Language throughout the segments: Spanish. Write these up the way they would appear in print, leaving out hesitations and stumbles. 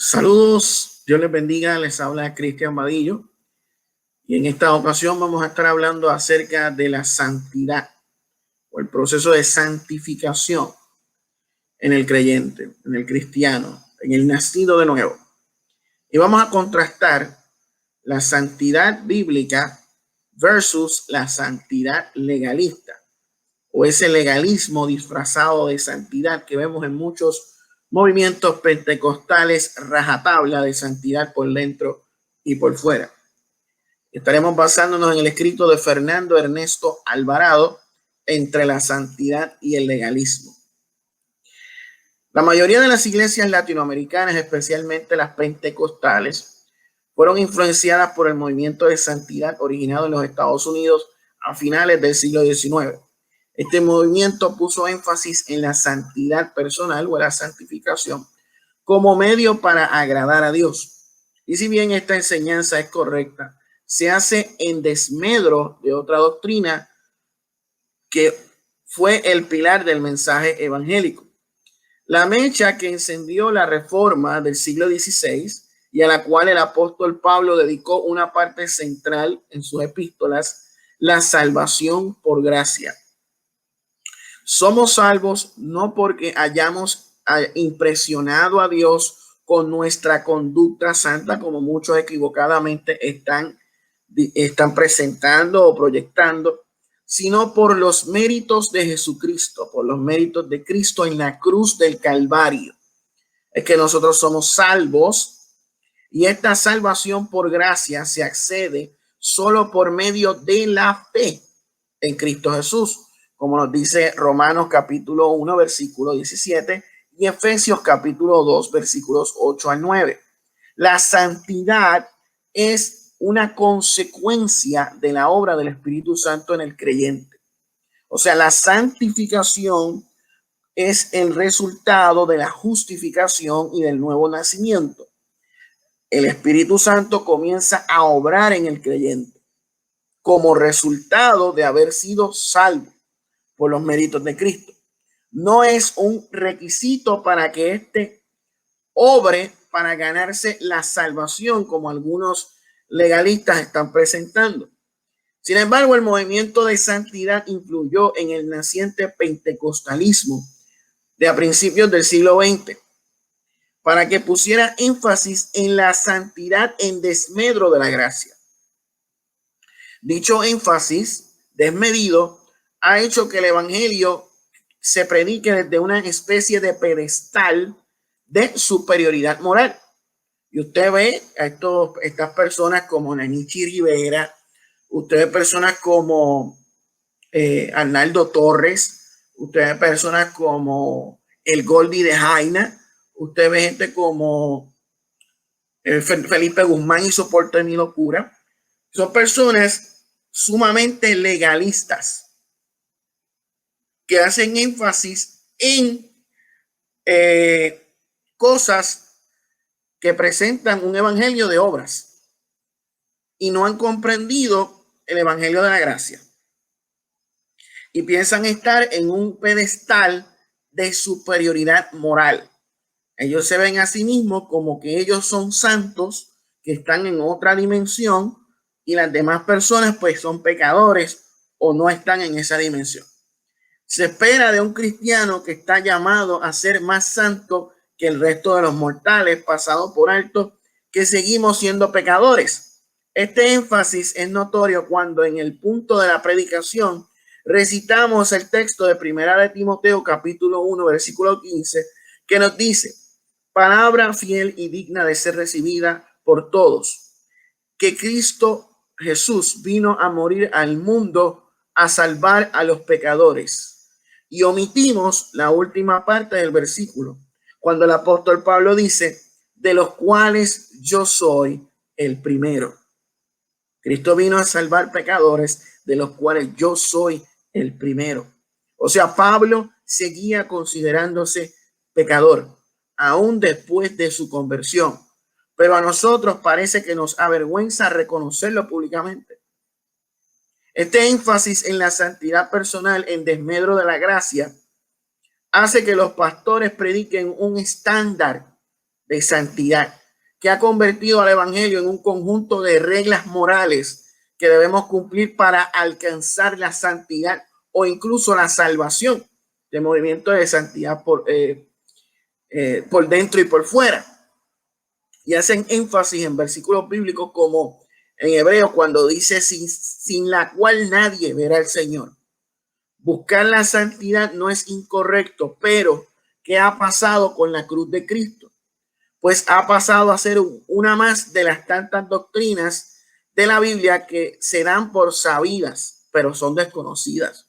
Saludos, Dios les bendiga, les habla Cristian Vadillo y en esta ocasión vamos a estar hablando acerca de la santidad o el proceso de santificación en el creyente, en el cristiano, en el nacido de nuevo. Y vamos a contrastar la santidad bíblica versus la santidad legalista o ese legalismo disfrazado de santidad que vemos en muchos movimientos pentecostales, rajatabla de santidad por dentro y por fuera. Estaremos basándonos en el escrito de Fernando Ernesto Alvarado, Entre la santidad y el legalismo. La mayoría de las iglesias latinoamericanas, especialmente las pentecostales, fueron influenciadas por el movimiento de santidad originado en los Estados Unidos a finales del siglo XIX. Este movimiento puso énfasis en la santidad personal o la santificación como medio para agradar a Dios. Y si bien esta enseñanza es correcta, se hace en desmedro de otra doctrina que fue el pilar del mensaje evangélico. La mecha que encendió la reforma del siglo XVI y a la cual el apóstol Pablo dedicó una parte central en sus epístolas, la salvación por gracia. Somos salvos no porque hayamos impresionado a Dios con nuestra conducta santa, como muchos equivocadamente están presentando o proyectando, sino por los méritos de Jesucristo, por los méritos de Cristo en la cruz del Calvario. Es que nosotros somos salvos y esta salvación por gracia se accede solo por medio de la fe en Cristo Jesús, como nos dice Romanos capítulo 1, versículo 17 y Efesios capítulo 2, versículos 8 al 9. La santidad es una consecuencia de la obra del Espíritu Santo en el creyente. O sea, la santificación es el resultado de la justificación y del nuevo nacimiento. El Espíritu Santo comienza a obrar en el creyente como resultado de haber sido salvo por los méritos de Cristo. No es un requisito para que éste obre para ganarse la salvación, como algunos legalistas están presentando. Sin embargo, el movimiento de santidad influyó en el naciente pentecostalismo de a principios del siglo XX para que pusiera énfasis en la santidad en desmedro de la gracia. Dicho énfasis desmedido ha hecho que el evangelio se predique desde una especie de pedestal de superioridad moral. Y usted ve a estas personas como Nanichi Rivera, usted ve personas como Arnaldo Torres, usted ve personas como el Goldie de Jaina, usted ve gente como Felipe Guzmán y su Porte Mi Locura. Son personas sumamente legalistas que hacen énfasis en cosas que presentan un evangelio de obras y no han comprendido el evangelio de la gracia y piensan estar en un pedestal de superioridad moral. Ellos se ven a sí mismos como que ellos son santos que están en otra dimensión y las demás personas pues son pecadores o no están en esa dimensión. Se espera de un cristiano que está llamado a ser más santo que el resto de los mortales, pasado por alto, que seguimos siendo pecadores. Este énfasis es notorio cuando en el punto de la predicación recitamos el texto de Primera de Timoteo, capítulo 1, versículo 15, que nos dice: palabra fiel y digna de ser recibida por todos, que Cristo Jesús vino a morir al mundo a salvar a los pecadores. Y omitimos la última parte del versículo, cuando el apóstol Pablo dice: de los cuales yo soy el primero. Cristo vino a salvar pecadores, de los cuales yo soy el primero. O sea, Pablo seguía considerándose pecador, aún después de su conversión. Pero a nosotros parece que nos avergüenza reconocerlo públicamente. Este énfasis en la santidad personal en desmedro de la gracia hace que los pastores prediquen un estándar de santidad, que ha convertido al evangelio en un conjunto de reglas morales que debemos cumplir para alcanzar la santidad o incluso la salvación, de movimiento de santidad por dentro y por fuera. Y hacen énfasis en versículos bíblicos como en Hebreos cuando dice sin la cual nadie verá al Señor. Buscar la santidad no es incorrecto, pero ¿qué ha pasado con la cruz de Cristo? Pues ha pasado a ser una más de las tantas doctrinas de la Biblia que se dan por sabidas, pero son desconocidas.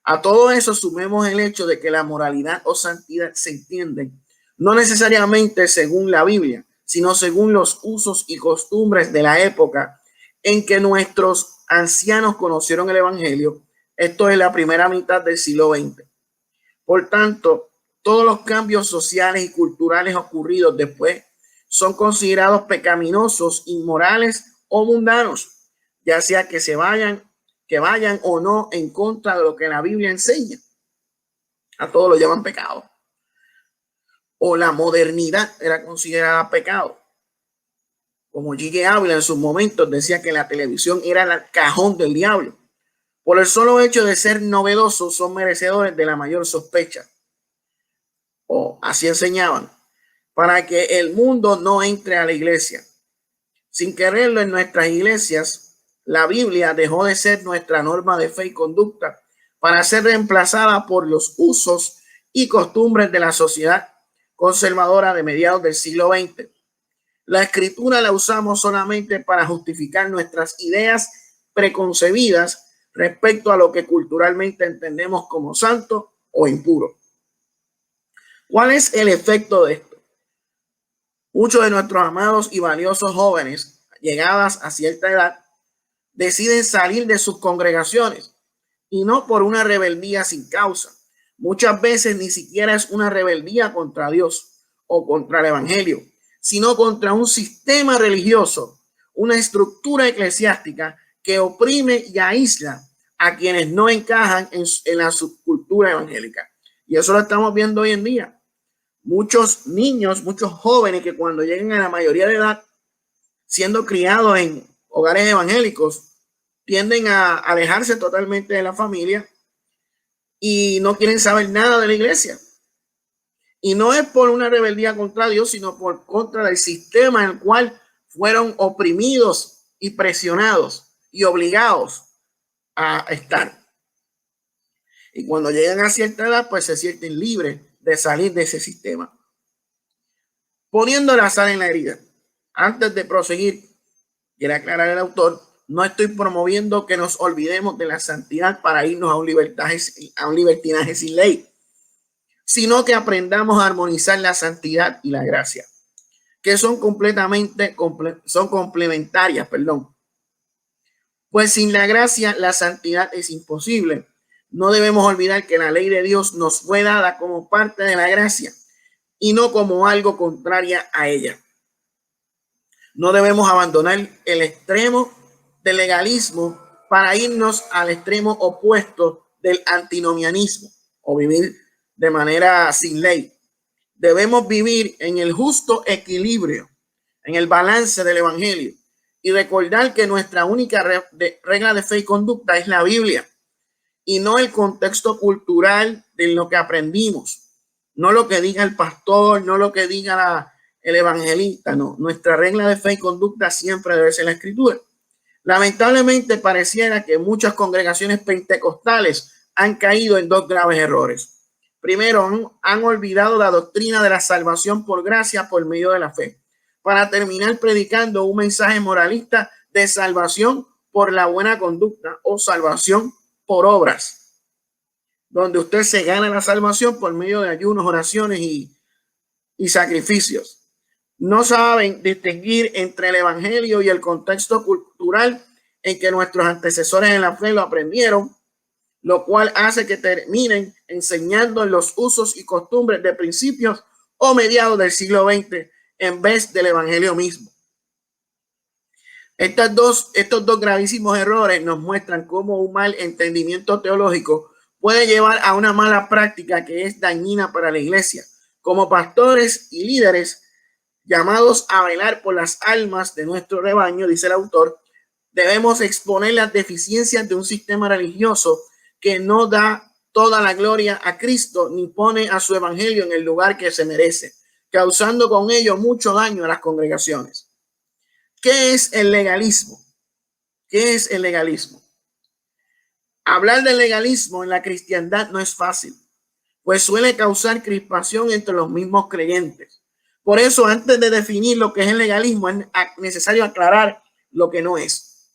A todo eso sumemos el hecho de que la moralidad o santidad se entienden no necesariamente según la Biblia, sino según los usos y costumbres de la época en que nuestros ancianos conocieron el evangelio. Esto es la primera mitad del siglo XX. Por tanto, todos los cambios sociales y culturales ocurridos después son considerados pecaminosos, inmorales o mundanos, ya sea que vayan o no en contra de lo que la Biblia enseña. A todos lo llaman pecado. O la modernidad era considerada pecado. Como G.K. Ávila en sus momentos decía que la televisión era el cajón del diablo. Por el solo hecho de ser novedosos, son merecedores de la mayor sospecha. O así enseñaban, para que el mundo no entre a la iglesia. Sin quererlo, en nuestras iglesias, la Biblia dejó de ser nuestra norma de fe y conducta para ser reemplazada por los usos y costumbres de la sociedad conservadora de mediados del siglo XX. La escritura la usamos solamente para justificar nuestras ideas preconcebidas respecto a lo que culturalmente entendemos como santo o impuro. ¿Cuál es el efecto de esto? Muchos de nuestros amados y valiosos jóvenes, llegadas a cierta edad, deciden salir de sus congregaciones y no por una rebeldía sin causa. Muchas veces ni siquiera es una rebeldía contra Dios o contra el evangelio, sino contra un sistema religioso, una estructura eclesiástica que oprime y aísla a quienes no encajan en la subcultura evangélica. Y eso lo estamos viendo hoy en día. Muchos niños, muchos jóvenes que cuando lleguen a la mayoría de edad, siendo criados en hogares evangélicos, tienden a alejarse totalmente de la familia y no quieren saber nada de la iglesia. Y no es por una rebeldía contra Dios, sino por contra del sistema en el cual fueron oprimidos y presionados y obligados a estar. Y cuando llegan a cierta edad, pues se sienten libres de salir de ese sistema. Poniendo la sal en la herida. Antes de proseguir, quiere aclarar el autor, no estoy promoviendo que nos olvidemos de la santidad para irnos a un libertinaje sin ley, sino que aprendamos a armonizar la santidad y la gracia, que son complementarias, Pues sin la gracia, la santidad es imposible. No debemos olvidar que la ley de Dios nos fue dada como parte de la gracia y no como algo contrario a ella. No debemos abandonar el extremo del legalismo para irnos al extremo opuesto del antinomianismo o vivir de manera sin ley. Debemos vivir en el justo equilibrio, en el balance del evangelio y recordar que nuestra única regla de fe y conducta es la Biblia y no el contexto cultural de lo que aprendimos, no lo que diga el pastor, no lo que diga el evangelista, no. Nuestra regla de fe y conducta siempre debe ser la escritura. Lamentablemente pareciera que muchas congregaciones pentecostales han caído en dos graves errores. Primero, han olvidado la doctrina de la salvación por gracia por medio de la fe, para terminar predicando un mensaje moralista de salvación por la buena conducta o salvación por obras, donde usted se gana la salvación por medio de ayunos, oraciones y sacrificios. No saben distinguir entre el evangelio y el contexto cultural en que nuestros antecesores en la fe lo aprendieron, lo cual hace que terminen enseñando los usos y costumbres de principios o mediados del siglo XX en vez del evangelio mismo. Estos dos gravísimos errores nos muestran cómo un mal entendimiento teológico puede llevar a una mala práctica que es dañina para la iglesia. Como pastores y líderes, llamados a velar por las almas de nuestro rebaño, dice el autor, debemos exponer las deficiencias de un sistema religioso que no da toda la gloria a Cristo ni pone a su evangelio en el lugar que se merece, causando con ello mucho daño a las congregaciones. ¿Qué es el legalismo? ¿Qué es el legalismo? Hablar del legalismo en la cristiandad no es fácil, pues suele causar crispación entre los mismos creyentes. Por eso, antes de definir lo que es el legalismo, es necesario aclarar lo que no es.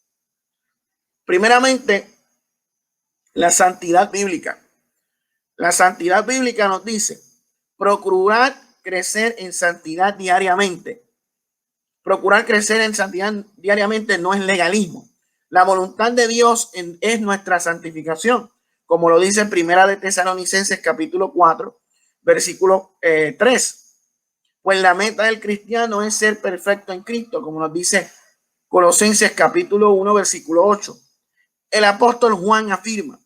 Primeramente, la santidad bíblica. La santidad bíblica nos dice, procurar crecer en santidad diariamente. Procurar crecer en santidad diariamente no es legalismo. La voluntad de Dios es nuestra santificación, como lo dice en Primera de Tesalonicenses capítulo 4, versículo 3. Pues la meta del cristiano es ser perfecto en Cristo, como nos dice Colosenses capítulo 1, versículo 8. El apóstol Juan afirma,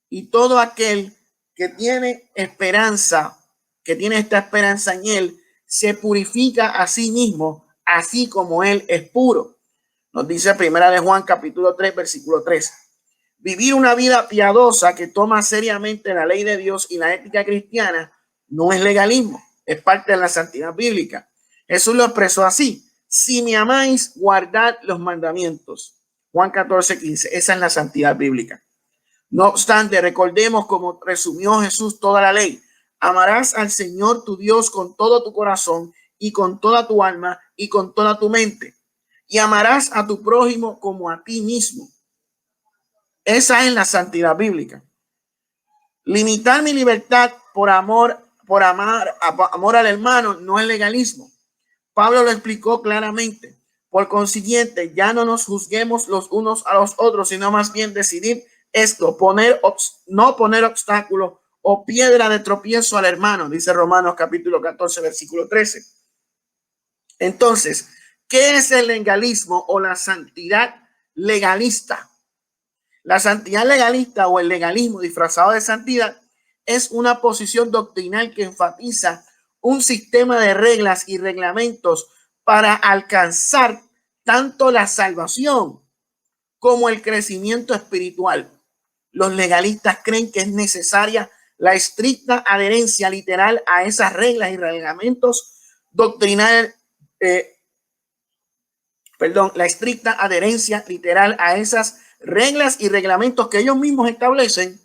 y todo aquel que tiene esperanza, que tiene esta esperanza en él, se purifica a sí mismo, así como él es puro. Nos dice Primera de Juan capítulo 3, versículo 3. Vivir una vida piadosa que toma seriamente la ley de Dios y la ética cristiana no es legalismo, es parte de la santidad bíblica. Jesús lo expresó así: si me amáis, guardad los mandamientos. Juan 14, 15. Esa es la santidad bíblica. No obstante, recordemos como resumió Jesús toda la ley. Amarás al Señor tu Dios con todo tu corazón y con toda tu alma y con toda tu mente. Y amarás a tu prójimo como a ti mismo. Esa es la santidad bíblica. Limitar mi libertad por amor al hermano no es legalismo. Pablo lo explicó claramente. Por consiguiente, ya no nos juzguemos los unos a los otros, sino más bien decidir esto, no poner obstáculo o piedra de tropiezo al hermano, dice Romanos capítulo 14, versículo 13. Entonces, ¿qué es el legalismo o la santidad legalista? La santidad legalista o el legalismo disfrazado de santidad es una posición doctrinal que enfatiza un sistema de reglas y reglamentos para alcanzar tanto la salvación como el crecimiento espiritual. Los legalistas creen que es necesaria la estricta adherencia literal a esas reglas y reglamentos doctrinales, la estricta adherencia literal a esas reglas y reglamentos que ellos mismos establecen,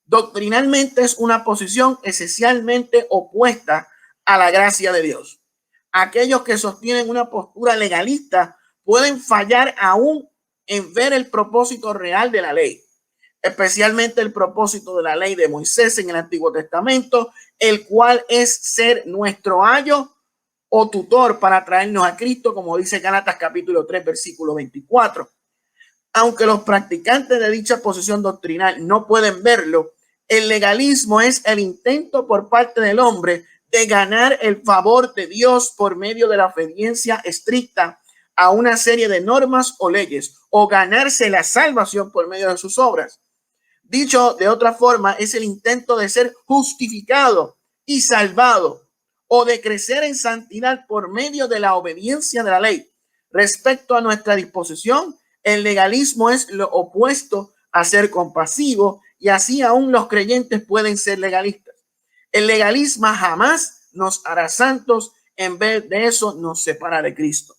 doctrinalmente es una posición esencialmente opuesta a la gracia de Dios. Aquellos que sostienen una postura legalista pueden fallar aún en ver el propósito real de la ley, especialmente el propósito de la ley de Moisés en el Antiguo Testamento, el cual es ser nuestro ayo o tutor para traernos a Cristo, como dice Gálatas capítulo 3, versículo 24. Aunque los practicantes de dicha posición doctrinal no pueden verlo, el legalismo es el intento por parte del hombre de ganar el favor de Dios por medio de la obediencia estricta a una serie de normas o leyes, o ganarse la salvación por medio de sus obras. Dicho de otra forma, es el intento de ser justificado y salvado, o de crecer en santidad por medio de la obediencia de la ley. Respecto a nuestra disposición, el legalismo es lo opuesto a ser compasivo, y así aún los creyentes pueden ser legalistas. El legalismo jamás nos hará santos, en vez de eso nos separa de Cristo.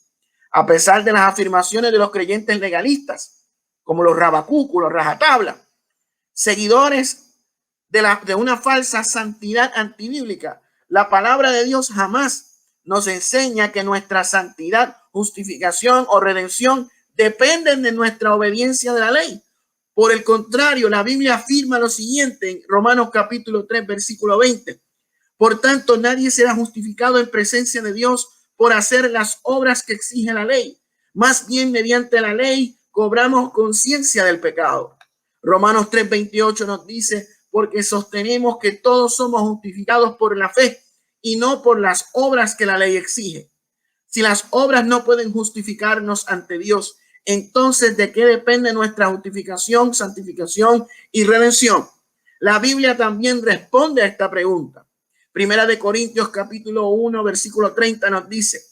A pesar de las afirmaciones de los creyentes legalistas, como los rabacúculos, rajatabla, seguidores de una falsa santidad antibíblica, la palabra de Dios jamás nos enseña que nuestra santidad, justificación o redención dependen de nuestra obediencia de la ley. Por el contrario, la Biblia afirma lo siguiente en Romanos capítulo 3, versículo 20. Por tanto, nadie será justificado en presencia de Dios por hacer las obras que exige la ley. Más bien, mediante la ley, cobramos conciencia del pecado. Romanos 3:28 nos dice, porque sostenemos que todos somos justificados por la fe y no por las obras que la ley exige. Si las obras no pueden justificarnos ante Dios, entonces ¿de qué depende nuestra justificación, santificación y redención? La Biblia también responde a esta pregunta. Primera de Corintios capítulo 1, versículo 30 nos dice,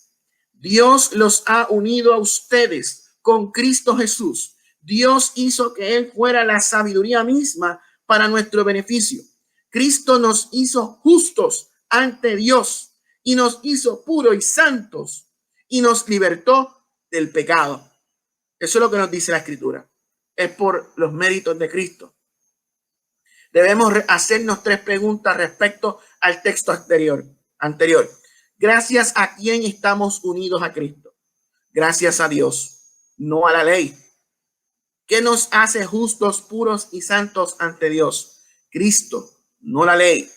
Dios los ha unido a ustedes con Cristo Jesús. Dios hizo que Él fuera la sabiduría misma para nuestro beneficio. Cristo nos hizo justos ante Dios y nos hizo puros y santos y nos libertó del pecado. Eso es lo que nos dice la Escritura. Es por los méritos de Cristo. Debemos hacernos 3 preguntas respecto al texto anterior. Gracias a quién estamos unidos a Cristo. Gracias a Dios, no a la ley. ¿Qué nos hace justos, puros y santos ante Dios? Cristo, no la ley.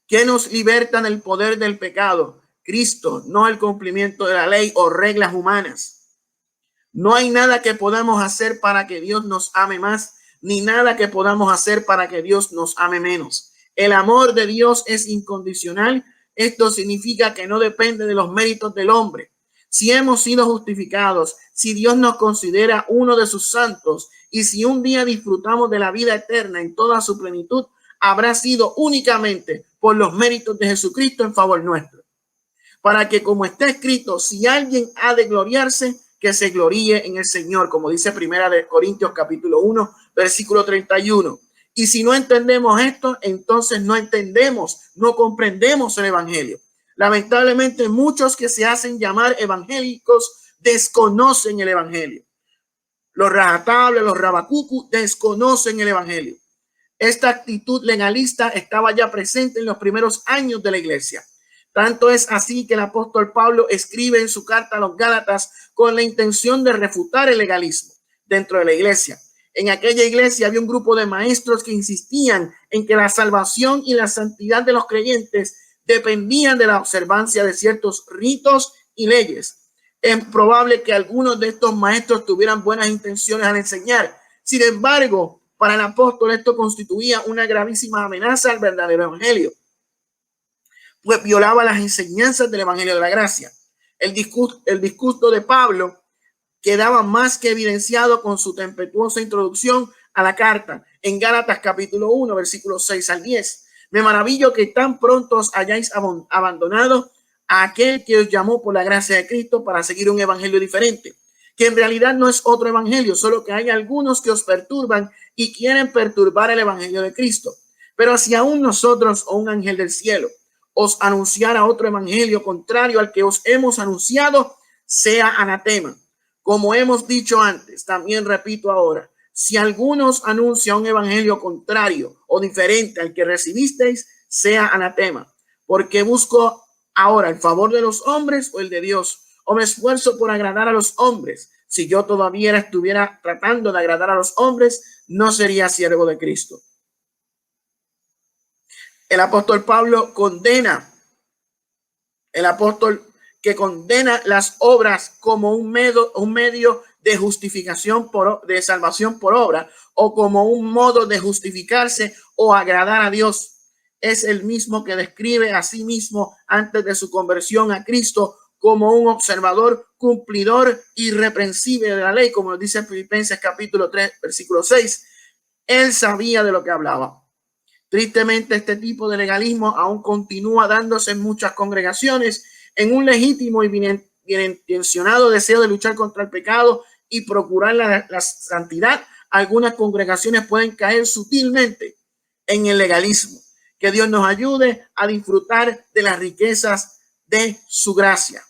¿Qué nos liberta del poder del pecado? Cristo, no el cumplimiento de la ley o reglas humanas. No hay nada que podamos hacer para que Dios nos ame más, ni nada que podamos hacer para que Dios nos ame menos. El amor de Dios es incondicional. Esto significa que no depende de los méritos del hombre. Si hemos sido justificados, si Dios nos considera uno de sus santos y si un día disfrutamos de la vida eterna en toda su plenitud, habrá sido únicamente por los méritos de Jesucristo en favor nuestro. Para que, como está escrito, si alguien ha de gloriarse, que se gloríe en el Señor, como dice Primera de Corintios capítulo 1, versículo 31. Y si no entendemos esto, entonces no entendemos, no comprendemos el evangelio. Lamentablemente, muchos que se hacen llamar evangélicos desconocen el evangelio. Los rajatables, los rabacucu desconocen el evangelio. Esta actitud legalista estaba ya presente en los primeros años de la iglesia. Tanto es así que el apóstol Pablo escribe en su carta a los Gálatas con la intención de refutar el legalismo dentro de la iglesia. En aquella iglesia había un grupo de maestros que insistían en que la salvación y la santidad de los creyentes dependían de la observancia de ciertos ritos y leyes. Es probable que algunos de estos maestros tuvieran buenas intenciones al enseñar. Sin embargo, para el apóstol esto constituía una gravísima amenaza al verdadero evangelio, pues violaba las enseñanzas del evangelio de la gracia. El discurso de Pablo quedaba más que evidenciado con su tempestuosa introducción a la carta en Gálatas capítulo 1, versículos 6 al 10. Me maravillo que tan pronto os hayáis abandonado a aquel que os llamó por la gracia de Cristo para seguir un evangelio diferente, que en realidad no es otro evangelio, solo que hay algunos que os perturban y quieren perturbar el evangelio de Cristo. Pero si aún nosotros o un ángel del cielo os anunciara otro evangelio contrario al que os hemos anunciado, sea anatema. Como hemos dicho antes, también repito ahora, si algunos anuncia un evangelio contrario o diferente al que recibisteis, sea anatema. Porque busco ahora el favor de los hombres o el de Dios, o me esfuerzo por agradar a los hombres. Si yo todavía estuviera tratando de agradar a los hombres, no sería siervo de Cristo. El apóstol Pablo condena, el apóstol que condena las obras como un medio de justificación, de salvación por obra, o como un modo de justificarse o agradar a Dios. Es el mismo que describe a sí mismo antes de su conversión a Cristo como un observador, cumplidor, irreprensible de la ley, como nos dice en Filipenses capítulo 3, versículo 6. Él sabía de lo que hablaba. Tristemente, este tipo de legalismo aún continúa dándose en muchas congregaciones en un legítimo y bien intencionado deseo de luchar contra el pecado y procurar la santidad. Algunas congregaciones pueden caer sutilmente en el legalismo. Que Dios nos ayude a disfrutar de las riquezas de su gracia.